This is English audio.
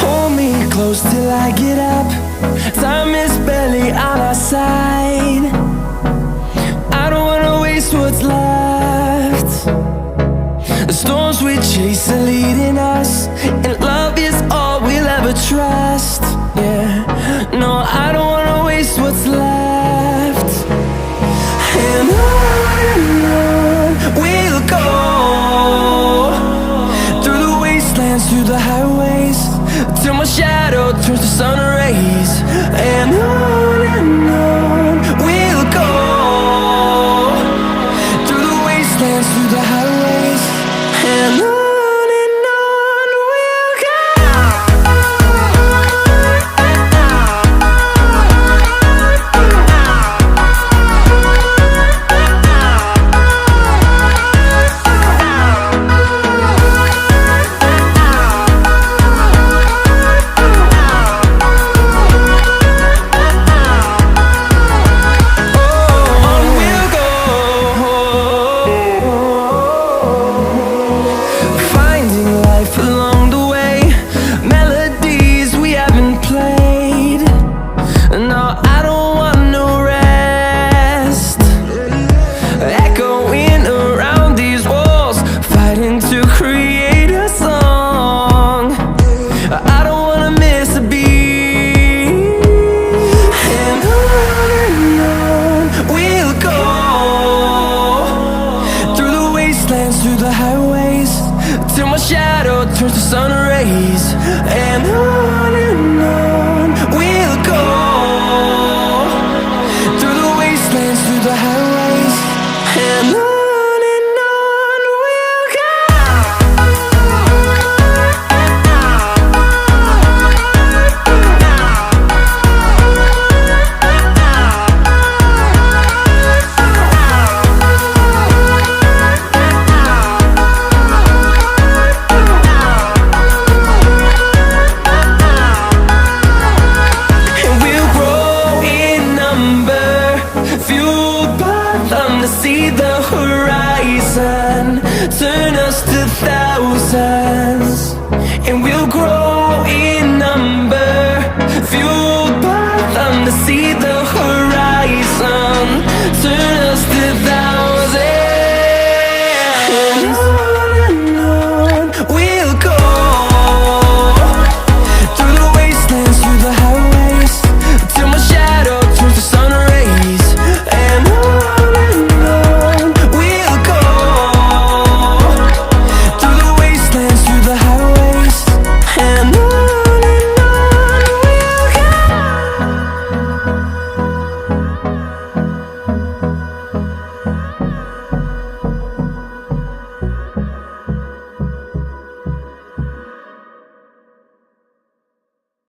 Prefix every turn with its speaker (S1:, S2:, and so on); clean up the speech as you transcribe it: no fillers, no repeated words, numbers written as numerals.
S1: Hold me close till I get up. Time is barely on our side. I don't wanna waste what's left. The storms we chase are leading us, and love is all we'll ever trust. Yeah, no, I don't wanna waste what's left. And on we'll go, through the wastelands, through the highways, till my shadow turns to sun rays. And on we'll go, through the wastelands, through the highways, and on we'll go. Through the highways, till my shadow turns to sun rays. And on we'll go, through the wastelands, through the highways, and on we'll go. See the horizon, turn us to thousands, and we'll grow in number, fueled by them to see the